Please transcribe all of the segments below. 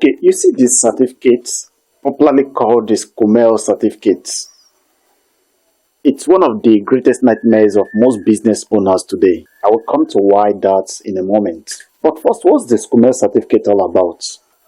Okay, you see these certificates, popularly called the SCUML certificates. It's one of the greatest nightmares of most business owners today. I will come to why that in a moment. But first, what's the SCUML certificate all about?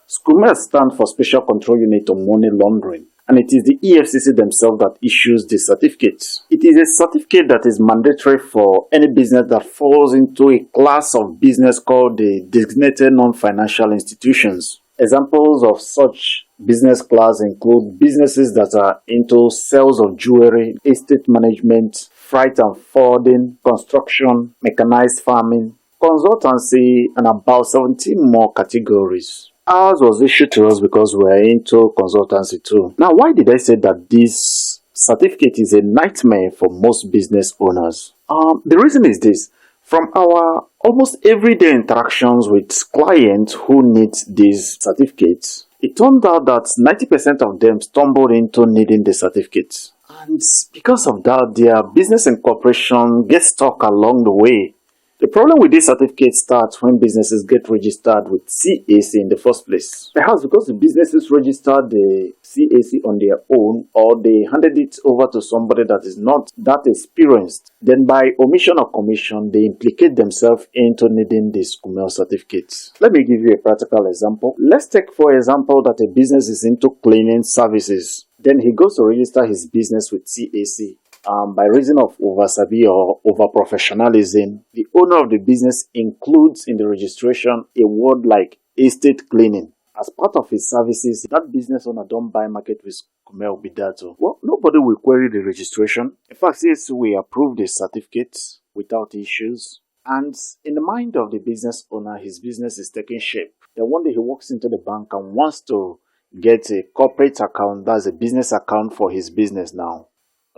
SCUML stands for Special Control Unit on Money Laundering, and it is the EFCC themselves that issues the certificate. It is a certificate that is mandatory for any business that falls into a class of business called the designated non-financial institutions. Examples of such business class include businesses that are into sales of jewelry, estate management, freight and forwarding, construction, mechanized farming, consultancy, and about 17 more categories. Ours was issued to us because we are into consultancy too. Now, why did I say that this certificate is a nightmare for most business owners? The reason is this. From our almost everyday interactions with clients who need these certificates, it turned out that 90% of them stumbled into needing the certificate. And because of that, their business incorporation gets stuck along the way. The problem with this certificate starts when businesses get registered with CAC in the first place. Perhaps because the businesses registered the CAC on their own, or they handed it over to somebody that is not that experienced. Then by omission or commission, they implicate themselves into needing the SCUML certificates. Let me give you a practical example. Let's take for example that a business is into cleaning services. Then he goes to register his business with CAC. By reason of oversabi or over-professionalism, the owner of the business includes in the registration a word like estate cleaning. As part of his services, that business owner don't buy market with SCUML with that. Well, nobody will query the registration. In fact, CAC will approve the certificate without issues. And in the mind of the business owner, his business is taking shape. Then one day he walks into the bank and wants to get a corporate account, that's a business account for his business now.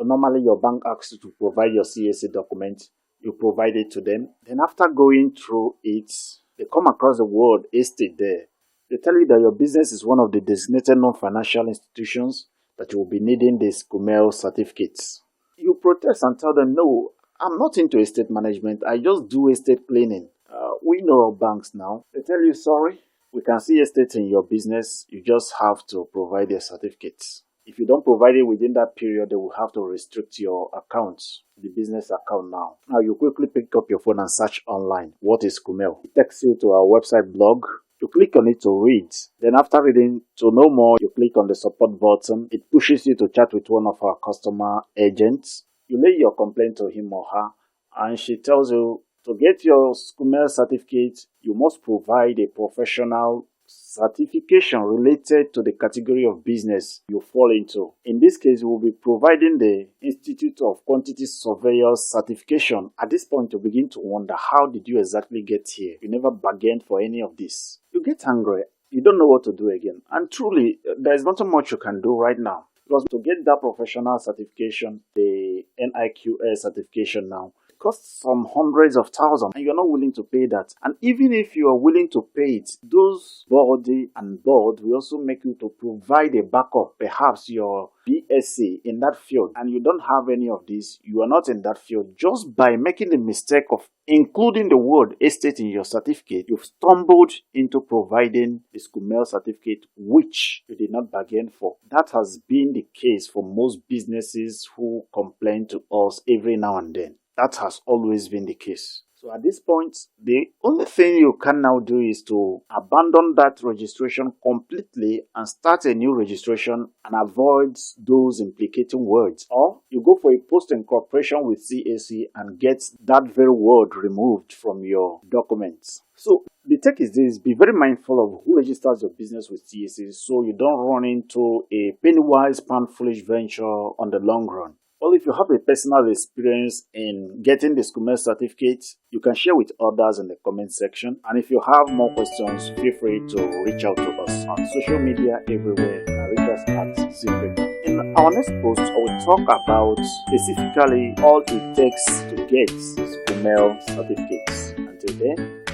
Normally, your bank asks you to provide your CAC document. You provide it to them. Then after going through it, they come across the word estate there. They tell you that your business is one of the designated non-financial institutions that you will be needing the SCUML certificates. You protest and tell them, no, I'm not into estate management. I just do estate cleaning. We know banks now. They tell you, sorry, we can see estate in your business. You just have to provide your certificates. If you don't provide it within that period, they will have to restrict your account, the business account now. Now, you quickly pick up your phone and search online. What is SCUML? It takes you to our website blog. You click on it to read. Then after reading, to know more, you click on the support button. It pushes you to chat with one of our customer agents. You lay your complaint to him or her, and she tells you to get your SCUML certificate, you must provide a professional certification related to the category of business you fall into. In this case, we will be providing the Institute of Quantity Surveyors certification. At this point, you begin to wonder, how did you exactly get here? You never bargained for any of this. You get angry. You don't know what to do again. And truly, there is not much you can do right now. Because to get that professional certification, the NIQS certification now, costs some hundreds of thousands, and you're not willing to pay that. And even if you are willing to pay it, those body and board will also make you to provide a backup, perhaps your BSc in that field, and you don't have any of this, you are not in that field. Just by making the mistake of including the word estate in your certificate, you've stumbled into providing the SCUML certificate, which you did not bargain for. That has been the case for most businesses who complain to us every now and then. That has always been the case. So at this point, the only thing you can now do is to abandon that registration completely and start a new registration and avoid those implicating words. Or you go for a post-incorporation with CAC and get that very word removed from your documents. So the take is this: be very mindful of who registers your business with CAC so you don't run into a penny-wise, pound-foolish venture on the long run. Well, if you have a personal experience in getting the SCUML certificate, you can share with others in the comment section. And if you have more questions, feel free to reach out to us on social media everywhere and reach us at Secret. In our next post, I will talk about specifically all it takes to get SCUML certificates. Until then,